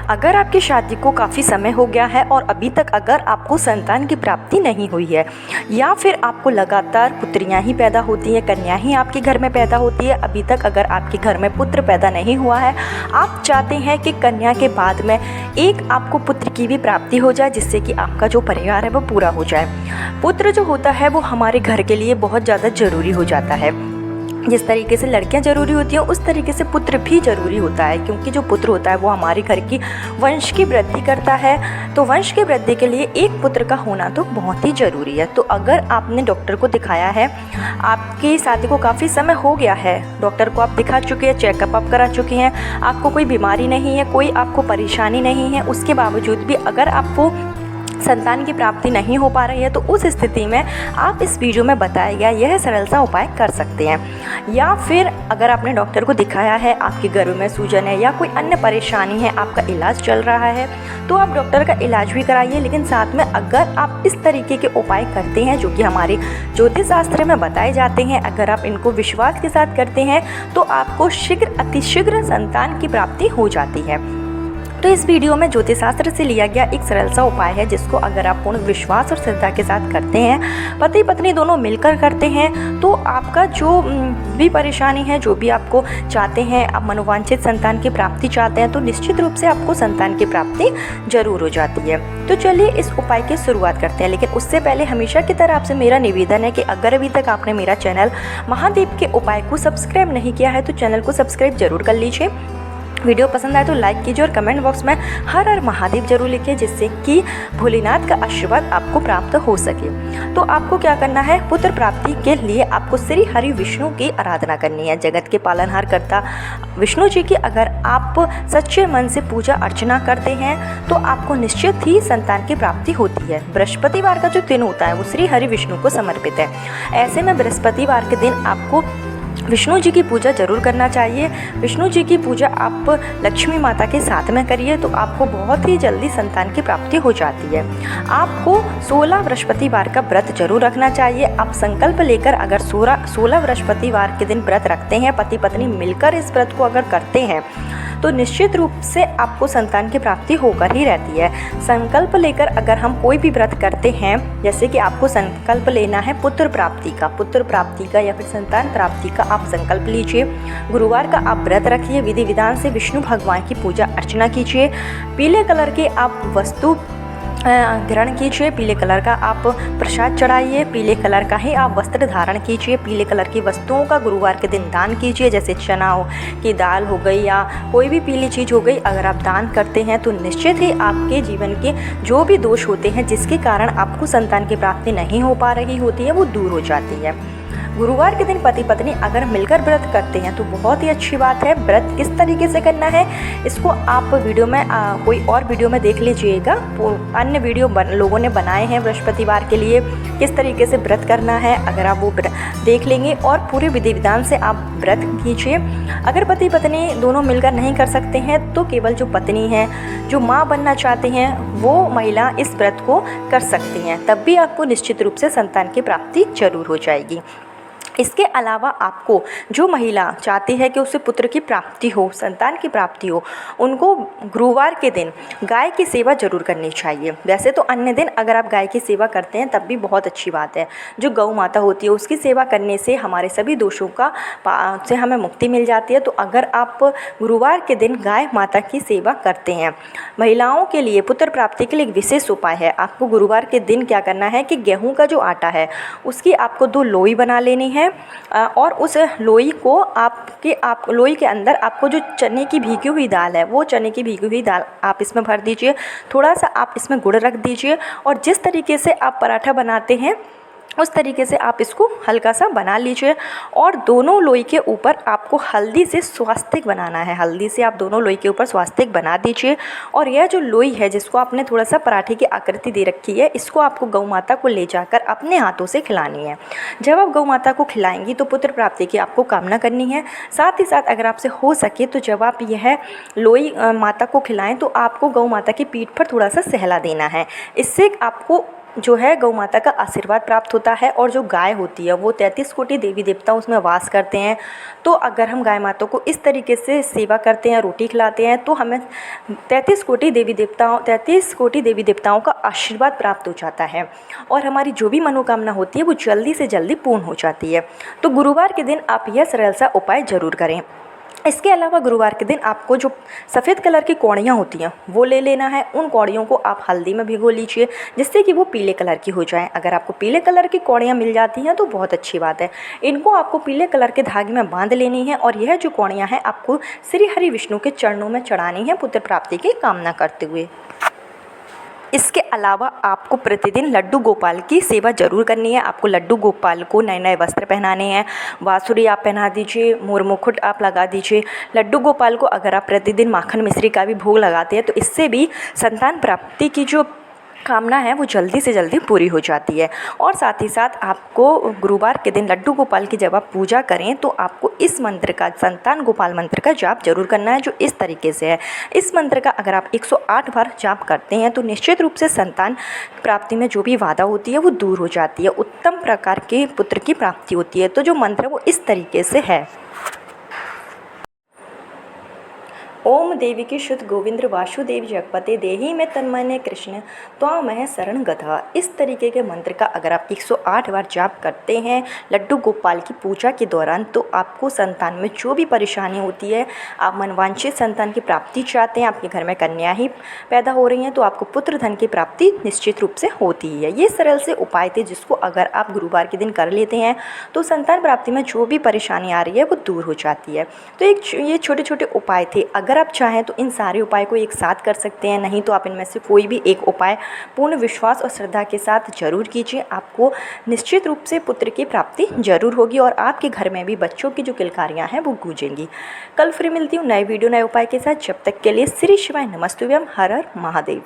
अगर आपकी शादी को काफ़ी समय हो गया है और अभी तक अगर आपको संतान की प्राप्ति नहीं हुई है, या फिर आपको लगातार पुत्रियां ही पैदा होती हैं, कन्या ही आपके घर में पैदा होती है, अभी तक अगर आपके घर में पुत्र पैदा नहीं हुआ है, आप चाहते हैं कि कन्या के बाद में एक आपको पुत्र की भी प्राप्ति हो जाए, जिससे कि आपका जो परिवार है वो पूरा हो जाए। पुत्र जो होता है वो हमारे घर के लिए बहुत ज़्यादा ज़रूरी हो जाता है। जिस तरीके से लड़कियां ज़रूरी होती हैं उस तरीके से पुत्र भी ज़रूरी होता है, क्योंकि जो पुत्र होता है वो हमारे घर की वंश की वृद्धि करता है। तो वंश की वृद्धि के लिए एक पुत्र का होना तो बहुत ही ज़रूरी है। तो अगर आपने डॉक्टर को दिखाया है, आपकी शादी को काफ़ी समय हो गया है, डॉक्टर को आप दिखा चुके हैं, चेकअप आप करा चुके हैं, आपको कोई बीमारी नहीं है, कोई आपको परेशानी नहीं है, उसके बावजूद भी अगर आपको संतान की प्राप्ति नहीं हो पा रही है, तो उस स्थिति में आप इस वीडियो में बताया गया यह सरल सा उपाय कर सकते हैं। या फिर अगर आपने डॉक्टर को दिखाया है, आपके गर्भ में सूजन है या कोई अन्य परेशानी है, आपका इलाज चल रहा है, तो आप डॉक्टर का इलाज भी कराइए। लेकिन साथ में अगर आप इस तरीके के उपाय करते हैं जो कि हमारे ज्योतिष शास्त्र में बताए जाते हैं, अगर आप इनको विश्वास के साथ करते हैं, तो आपको शीघ्र अतिशीघ्र संतान की प्राप्ति हो जाती है। तो इस वीडियो में ज्योतिष शास्त्र से लिया गया एक सरल सा उपाय है, जिसको अगर आप पूर्ण विश्वास और श्रद्धा के साथ करते हैं, पति पत्नी दोनों मिलकर करते हैं, तो आपका जो भी परेशानी है, जो भी आपको चाहते हैं, आप मनोवांछित संतान की प्राप्ति चाहते हैं, तो निश्चित रूप से आपको संतान की प्राप्ति जरूर हो जाती है। तो चलिए इस उपाय की शुरुआत करते हैं। लेकिन उससे पहले हमेशा की तरह आपसे मेरा निवेदन है कि अगर अभी तक आपने मेरा चैनल महादेव के उपाय को सब्सक्राइब नहीं किया है, तो चैनल को सब्सक्राइब जरूर कर लीजिए। वीडियो पसंद आए तो लाइक कीजिए और कमेंट बॉक्स में हर हर महादेव जरूर लिखिए, जिससे कि भोलेनाथ का आशीर्वाद आपको प्राप्त हो सके। तो आपको क्या करना है, पुत्र प्राप्ति के लिए आपको श्री हरि विष्णु की आराधना करनी है। जगत के पालनहार करता विष्णु जी की अगर आप सच्चे मन से पूजा अर्चना करते हैं, तो आपको निश्चित ही संतान की प्राप्ति होती है। बृहस्पतिवार का जो दिन होता है वो श्री हरि विष्णु को समर्पित है। ऐसे में बृहस्पतिवार के दिन आपको विष्णु जी की पूजा जरूर करना चाहिए। विष्णु जी की पूजा आप लक्ष्मी माता के साथ में करिए, तो आपको बहुत ही जल्दी संतान की प्राप्ति हो जाती है। आपको 16 बृहस्पतिवार का व्रत जरूर रखना चाहिए। आप संकल्प लेकर अगर 16 बृहस्पतिवार के दिन व्रत रखते हैं, पति पत्नी मिलकर इस व्रत को अगर करते हैं, तो निश्चित रूप से आपको संतान की प्राप्ति होकर ही रहती है। संकल्प लेकर अगर हम कोई भी व्रत करते हैं, जैसे कि आपको संकल्प लेना है पुत्र प्राप्ति का या फिर संतान प्राप्ति का, आप संकल्प लीजिए। गुरुवार का आप व्रत रखिए, विधि विधान से विष्णु भगवान की पूजा अर्चना कीजिए। पीले कलर के आप वस्तु ग्रहण कीजिए, पीले कलर का आप प्रसाद चढ़ाइए, पीले कलर का ही आप वस्त्र धारण कीजिए। पीले कलर की वस्तुओं का गुरुवार के दिन दान कीजिए, जैसे चना की दाल हो गई या कोई भी पीली चीज़ हो गई। अगर आप दान करते हैं तो निश्चित ही आपके जीवन के जो भी दोष होते हैं, जिसके कारण आपको संतान की प्राप्ति नहीं हो पा रही होती है, वो दूर हो जाती है। गुरुवार के दिन पति पत्नी अगर मिलकर व्रत करते हैं तो बहुत ही अच्छी बात है। व्रत किस तरीके से करना है, इसको आप वीडियो में कोई और वीडियो में देख लीजिएगा। अन्य वीडियो लोगों ने बनाए हैं बृहस्पतिवार के लिए, किस तरीके से व्रत करना है, अगर आप वो देख लेंगे और पूरे विधि विधान से आप व्रत कीजिए। अगर पति पत्नी दोनों मिलकर नहीं कर सकते हैं, तो केवल जो पत्नी है, जो माँ बनना चाहते हैं, वो महिला इस व्रत को कर सकती हैं। तब भी आपको निश्चित रूप से संतान की प्राप्ति जरूर हो जाएगी। इसके अलावा आपको जो महिला चाहती है कि उसे पुत्र की प्राप्ति हो, संतान की प्राप्ति हो, उनको गुरुवार के दिन गाय की सेवा जरूर करनी चाहिए। वैसे तो अन्य दिन अगर आप गाय की सेवा करते हैं तब भी बहुत अच्छी बात है। जो गौ माता होती है उसकी सेवा करने से हमारे सभी दोषों से हमें मुक्ति मिल जाती है। तो अगर आप गुरुवार के दिन गाय माता की सेवा करते हैं, महिलाओं के लिए पुत्र प्राप्ति के लिए एक विशेष उपाय है। आपको गुरुवार के दिन क्या करना है कि गेहूँ का जो आटा है उसकी आपको 2 लोई बना लेनी है, और उस लोई को आप लोई के अंदर आपको जो चने की भीगी हुई दाल है, वो चने की भीगी हुई दाल आप इसमें भर दीजिए। थोड़ा सा आप इसमें गुड़ रख दीजिए, और जिस तरीके से आप पराठा बनाते हैं उस तरीके से आप इसको हल्का सा बना लीजिए। और दोनों लोई के ऊपर आपको हल्दी से स्वास्तिक बनाना है। हल्दी से आप दोनों लोई के ऊपर स्वास्तिक बना दीजिए। और यह जो लोई है, जिसको आपने थोड़ा सा पराठे की आकृति दे रखी है, इसको आपको गौ माता को ले जाकर अपने हाथों से खिलानी है। जब आप गौ माता को खिलाएंगी तो पुत्र प्राप्ति की आपको कामना करनी है। साथ ही साथ अगर आपसे हो सके तो जब आप यह लोई माता को खिलाएं तो आपको गौ माता की पीठ पर थोड़ा सा सहला देना है। इससे आपको जो है गौ माता का आशीर्वाद प्राप्त होता है। और जो गाय होती है वो 33 कोटि देवी देवता उसमें वास करते हैं। तो अगर हम गाय माता को इस तरीके से सेवा करते हैं, रोटी खिलाते हैं, तो हमें 33 कोटि देवी देवताओं का आशीर्वाद प्राप्त हो जाता है और हमारी जो भी मनोकामना होती है वो जल्दी से जल्दी पूर्ण हो जाती है। तो गुरुवार के दिन आप यह सरल सा उपाय ज़रूर करें। इसके अलावा गुरुवार के दिन आपको जो सफ़ेद कलर की कौड़ियाँ होती हैं वो ले लेना है। उन कौड़ियों को आप हल्दी में भिगो लीजिए जिससे कि वो पीले कलर की हो जाएं। अगर आपको पीले कलर की कौड़ियाँ मिल जाती हैं तो बहुत अच्छी बात है। इनको आपको पीले कलर के धागे में बांध लेनी है और यह जो कौड़ियाँ हैं आपको श्री हरि विष्णु के चरणों में चढ़ानी है पुत्र प्राप्ति की कामना करते हुए। इसके अलावा आपको प्रतिदिन लड्डू गोपाल की सेवा जरूर करनी है। आपको लड्डू गोपाल को नए नए वस्त्र पहनाने हैं, बांसुरी आप पहना दीजिए, मोर मुकुट आप लगा दीजिए। लड्डू गोपाल को अगर आप प्रतिदिन माखन मिश्री का भी भोग लगाते हैं तो इससे भी संतान प्राप्ति की जो कामना है वो जल्दी से जल्दी पूरी हो जाती है। और साथ ही साथ आपको गुरुवार के दिन लड्डू गोपाल की जब आप पूजा करें तो आपको इस मंत्र का, संतान गोपाल मंत्र का जाप जरूर करना है, जो इस तरीके से है। इस मंत्र का अगर आप 108 बार जाप करते हैं तो निश्चित रूप से संतान प्राप्ति में जो भी बाधा होती है वो दूर हो जाती है, उत्तम प्रकार के पुत्र की प्राप्ति होती है। तो जो मंत्र वो इस तरीके से है। ओम देवी की शुद्ध गोविंद वासुदेव जगपते देही में तन्मय कृष्ण त्वामह शरण गधा। इस तरीके के मंत्र का अगर आप 108 बार जाप करते हैं लड्डू गोपाल की पूजा के दौरान तो आपको संतान में जो भी परेशानी होती है, आप मनवांछित संतान की प्राप्ति चाहते हैं, आपके घर में कन्या ही पैदा हो रही हैं तो आपको पुत्र धन की प्राप्ति निश्चित रूप से होती है। ये सरल से उपाय थे जिसको अगर आप गुरुवार के दिन कर लेते हैं तो संतान प्राप्ति में जो भी परेशानी आ रही है वो दूर हो जाती है। तो ये छोटे छोटे उपाय थे। अगर आप चाहें तो इन सारे उपाय को एक साथ कर सकते हैं, नहीं तो आप इनमें से कोई भी एक उपाय पूर्ण विश्वास और श्रद्धा के साथ जरूर कीजिए। आपको निश्चित रूप से पुत्र की प्राप्ति जरूर होगी और आपके घर में भी बच्चों की जो किलकारियां हैं वो गूंजेंगी। कल फिर मिलती हूँ नए वीडियो नए उपाय के साथ। जब तक के लिए श्री शिवाय नमस्तुभ्यम। हर हर महादेव।